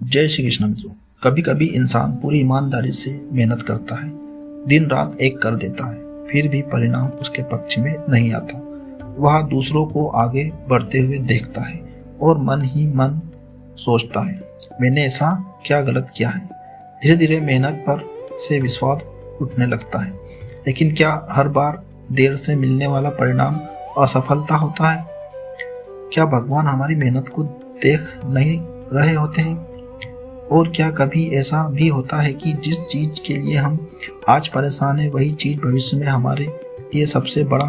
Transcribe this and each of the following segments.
जय श्री कृष्ण मित्रों। कभी कभी इंसान पूरी ईमानदारी से मेहनत करता है, दिन रात एक कर देता है, फिर भी परिणाम उसके पक्ष में नहीं आता। वह दूसरों को आगे बढ़ते हुए देखता है और मन ही मन सोचता है, मैंने ऐसा क्या गलत किया है। धीरे धीरे मेहनत पर से विश्वास उठने लगता है। लेकिन क्या हर बार देर से मिलने वाला परिणाम असफलता होता है? क्या भगवान हमारी मेहनत को देख नहीं रहे होते हैं? और क्या कभी ऐसा भी होता है कि जिस चीज के लिए हम आज परेशान हैं वही चीज भविष्य में हमारे लिए सबसे बड़ा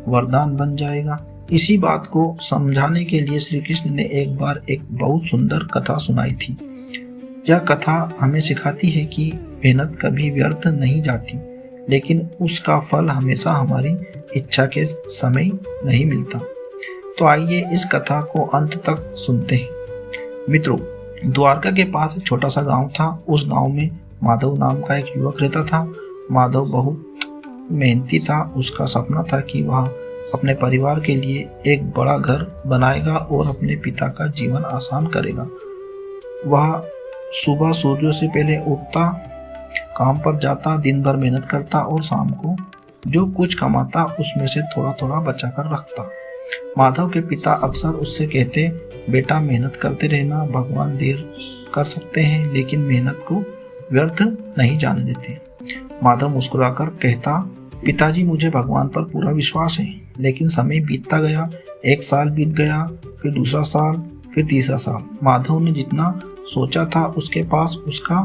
वरदान बन जाएगा? इसी बात को समझाने के लिए श्री कृष्ण ने एक बार एक बहुत सुंदर कथा सुनाई थी। यह कथा हमें सिखाती है कि मेहनत कभी व्यर्थ नहीं जाती, लेकिन उसका फल हमेशा हमारी इच्छा के समय नहीं मिलता। तो आइए इस कथा को अंत तक सुनते हैं। मित्रों, द्वारका के पास एक छोटा सा गांव था। उस गांव में माधव नाम का एक युवक रहता था। माधव बहुत मेहनती था। उसका सपना था कि वह अपने परिवार के लिए एक बड़ा घर बनाएगा और अपने पिता का जीवन आसान करेगा। वह सुबह सूर्य से पहले उठता, काम पर जाता, दिन भर मेहनत करता और शाम को जो कुछ कमाता उसमें से थोड़ा थोड़ा बचा कर रखता। माधव के पिता अक्सर उससे कहते, बेटा मेहनत करते रहना, भगवान देर कर सकते हैं लेकिन मेहनत को व्यर्थ नहीं जाने देते। माधव मुस्कुराकर कहता, पिताजी मुझे भगवान पर पूरा विश्वास है। लेकिन समय बीतता गया। एक साल बीत गया, फिर दूसरा साल, फिर तीसरा साल। माधव ने जितना सोचा था उसके पास उसका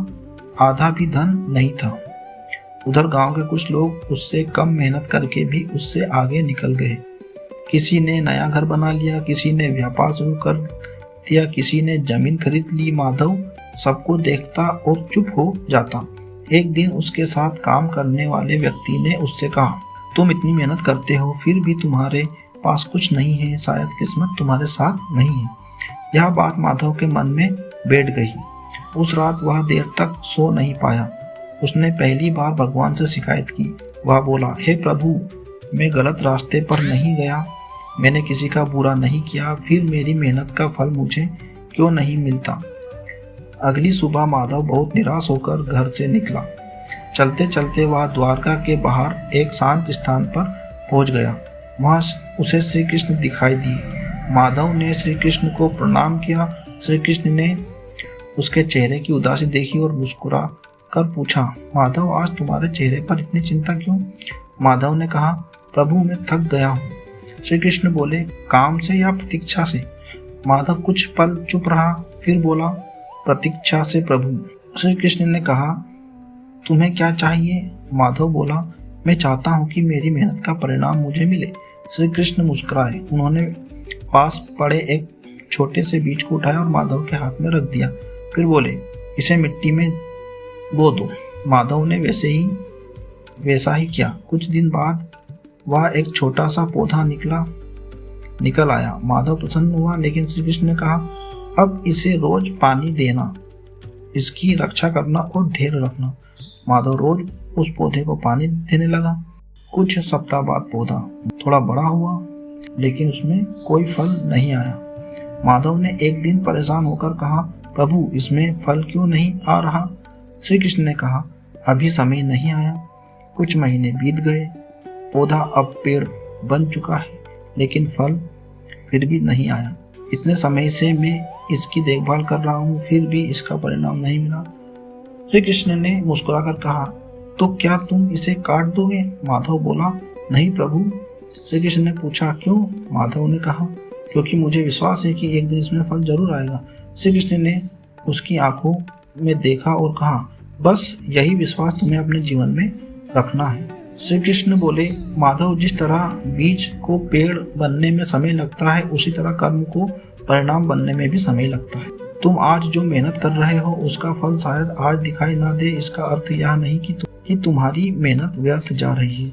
आधा भी धन नहीं था। उधर गांव के कुछ लोग उससे कम मेहनत करके भी उससे आगे निकल गए। किसी ने नया घर बना लिया, किसी ने व्यापार शुरू कर दिया, किसी ने जमीन खरीद ली। माधव सबको देखता और चुप हो जाता। एक दिन उसके साथ काम करने वाले व्यक्ति ने उससे कहा, तुम इतनी मेहनत करते हो फिर भी तुम्हारे पास कुछ नहीं है, शायद किस्मत तुम्हारे साथ नहीं है। यह बात माधव के मन में बैठ गई। उस रात वह देर तक सो नहीं पाया। उसने पहली बार भगवान से शिकायत की। वह बोला, हे प्रभु, मैं गलत रास्ते पर नहीं गया, मैंने किसी का बुरा नहीं किया, फिर मेरी मेहनत का फल मुझे क्यों नहीं मिलता? अगली सुबह माधव बहुत निराश होकर घर से निकला। चलते चलते वह द्वारका के बाहर एक शांत स्थान पर पहुंच गया। वहां उसे श्री कृष्ण दिखाई दिए। माधव ने श्री कृष्ण को प्रणाम किया। श्री कृष्ण ने उसके चेहरे की उदासी देखी और मुस्कुरा कर पूछा, माधव, आज तुम्हारे चेहरे पर इतनी चिंता क्यों? माधव ने कहा, प्रभु मैं थक गया हूँ। श्री कृष्ण बोले, काम से या प्रतीक्षा से? माधव कुछ पल चुप रहा, फिर बोला, प्रतीक्षा से प्रभु। श्री कृष्ण ने कहा, तुम्हें क्या चाहिए? माधव बोला, मैं चाहता हूँ कि मेरी मेहनत का परिणाम मुझे मिले। श्री कृष्ण मुस्कुराए। उन्होंने पास पड़े एक छोटे से बीज को उठाया और माधव के हाथ में रख दिया। फिर बोले, इसे मिट्टी में बो दो। माधव ने वैसा ही किया। कुछ दिन बाद वह एक छोटा सा पौधा निकल आया। माधव प्रसन्न हुआ, लेकिन श्री कृष्ण ने कहा, अब इसे रोज पानी देना, इसकी रक्षा करना और धैर्य रखना। माधव रोज उस पौधे को पानी देने लगा। कुछ सप्ताह बाद पौधा थोड़ा बड़ा हुआ, लेकिन उसमें कोई फल नहीं आया। माधव ने एक दिन परेशान होकर कहा, प्रभु, इसमें फल क्यों नहीं आ रहा? श्री कृष्ण ने कहा, अभी समय नहीं आया। कुछ महीने बीत गए। पौधा अब पेड़ बन चुका है, लेकिन फल फिर भी नहीं आया। इतने समय से मैं इसकी देखभाल कर रहा हूँ, फिर भी इसका परिणाम नहीं मिला। श्री कृष्ण ने मुस्कुराकर कहा, तो क्या तुम इसे काट दोगे? माधव बोला, नहीं प्रभु। श्री कृष्ण ने पूछा, क्यों? माधव ने कहा, क्योंकि मुझे विश्वास है कि एक दिन इसमें फल जरूर आएगा। श्री कृष्ण ने उसकी आंखों में देखा और कहा, बस यही विश्वास तुम्हें अपने जीवन में रखना है। श्री कृष्ण बोले, माधव, जिस तरह बीज को पेड़ बनने में समय लगता है, उसी तरह कर्म को परिणाम बनने में भी समय लगता है। तुम आज जो मेहनत कर रहे हो उसका फल शायद आज दिखाई ना दे। इसका अर्थ यह नहीं कि तुम्हारी मेहनत व्यर्थ जा रही है।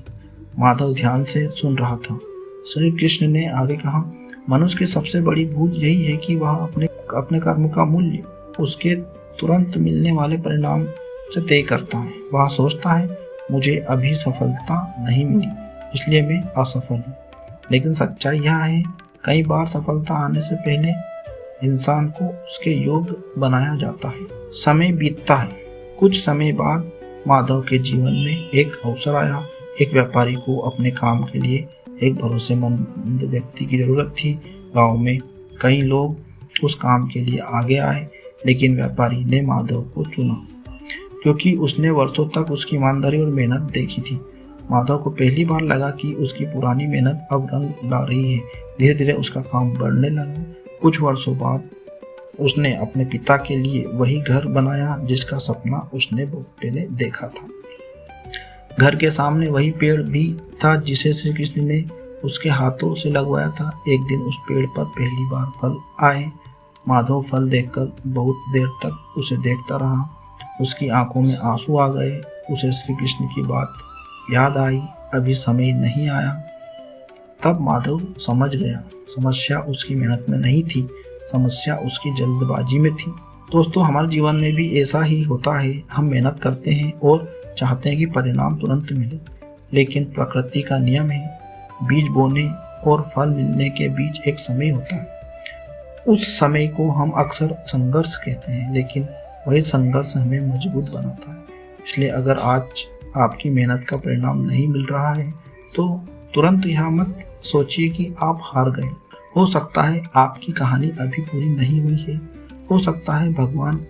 माधव ध्यान से सुन रहा था। श्री कृष्ण ने आगे कहा, मनुष्य की सबसे बड़ी भूल यही है कि वह अपने कर्म का मूल्य उसके तुरंत मिलने वाले परिणाम से तय करता है। वह सोचता है, मुझे अभी सफलता नहीं मिली इसलिए मैं असफल हूँ। लेकिन सच्चाई यह है, कई बार सफलता आने से पहले इंसान को उसके योग्य बनाया जाता है। समय बीतता है। कुछ समय बाद माधव के जीवन में एक अवसर आया। एक व्यापारी को अपने काम के लिए एक भरोसेमंद व्यक्ति की जरूरत थी। गांव में कई लोग उस काम के लिए आगे आए, लेकिन व्यापारी ने माधव को चुना क्योंकि उसने वर्षों तक उसकी ईमानदारी और मेहनत देखी थी। माधव को पहली बार लगा कि उसकी पुरानी मेहनत अब रंग ला रही है। धीरे धीरे उसका काम बढ़ने लगा। कुछ वर्षों बाद उसने अपने पिता के लिए वही घर बनाया जिसका सपना उसने बहुत पहले देखा था। घर के सामने वही पेड़ भी था जिसे श्री कृष्ण ने उसके हाथों से लगवाया था। एक दिन उस पेड़ पर पहली बार फल आए। माधव फल देखकर बहुत देर तक उसे देखता रहा। उसकी आंखों में आंसू आ गए। उसे श्री कृष्ण की बात याद आई, अभी समय नहीं आया। तब माधव समझ गया, समस्या उसकी मेहनत में नहीं थी, समस्या उसकी जल्दबाजी में थी। दोस्तों, हमारे जीवन में भी ऐसा ही होता है। हम मेहनत करते हैं और चाहते हैं कि परिणाम तुरंत मिले, लेकिन प्रकृति का नियम है, बीज बोने और फल मिलने के बीच एक समय होता है। उस समय को हम अक्सर संघर्ष कहते हैं, लेकिन वही संघर्ष हमें मजबूत बनाता है। इसलिए अगर आज आपकी मेहनत का परिणाम नहीं मिल रहा है तो तुरंत यह मत सोचिए कि आप हार गए। हो सकता है आपकी कहानी अभी पूरी नहीं हुई है। हो सकता है भगवान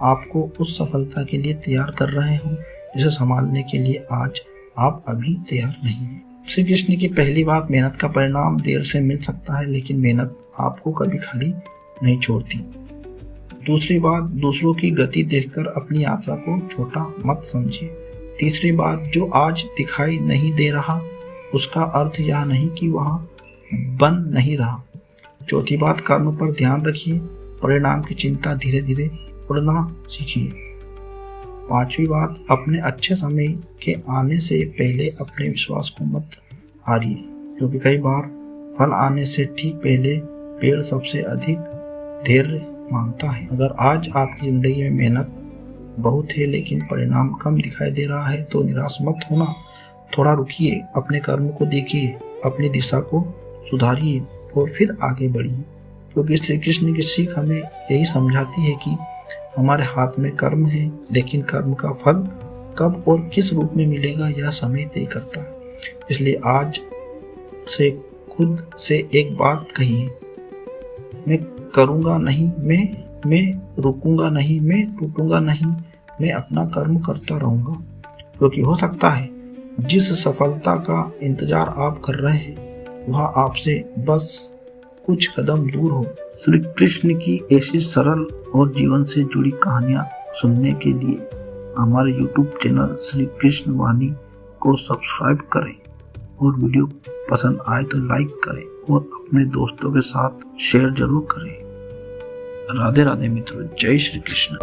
आपको उस सफलता के लिए तैयार कर रहे हो जिसे संभालने के लिए आज आप अभी तैयार नहीं हैं। श्री कृष्ण की पहली बात, मेहनत का परिणाम देर से मिल सकता है, लेकिन मेहनत आपको कभी खाली नहीं छोड़ती। दूसरी बात, दूसरों की गति देखकर अपनी यात्रा को छोटा मत समझिए। तीसरी बात, जो आज दिखाई नहीं दे रहा उसका अर्थ यह नहीं कि वह बन नहीं रहा। चौथी बात, कर्म पर ध्यान रखिए, परिणाम की चिंता धीरे धीरे उड़ना सीखिए। पांचवी बात, अपने अच्छे समय के आने से पहले अपने विश्वास को मत हारिए, क्योंकि कई बार फल आने से ठीक पहले पेड़ सबसे अधिक धैर्य मांगता है। अगर आज आपकी जिंदगी में मेहनत बहुत है लेकिन परिणाम कम दिखाई दे रहा है तो निराश मत होना। थोड़ा रुकिए, अपने कर्म को देखिए, अपनी दिशा को सुधारिए और फिर आगे बढ़िए, क्योंकि श्री कृष्ण की सीख हमें यही समझाती है कि हमारे हाथ में कर्म है, लेकिन कर्म का फल कब और किस रूप में मिलेगा यह समय तय करता है। इसलिए आज से खुद से एक बात कहिए, मैं करूँगा नहीं, मैं रुकूंगा नहीं, मैं टूटूंगा नहीं, मैं अपना कर्म करता रहूँगा। क्योंकि हो सकता है जिस सफलता का इंतजार आप कर रहे हैं वह आपसे बस कुछ कदम दूर हो। श्री कृष्ण की ऐसी सरल और जीवन से जुड़ी कहानियाँ सुनने के लिए हमारे YouTube चैनल श्री कृष्ण वाणी को सब्सक्राइब करें और वीडियो पसंद आए तो लाइक करें और अपने दोस्तों के साथ शेयर जरूर करें। राधे राधे मित्रों, जय श्री कृष्ण।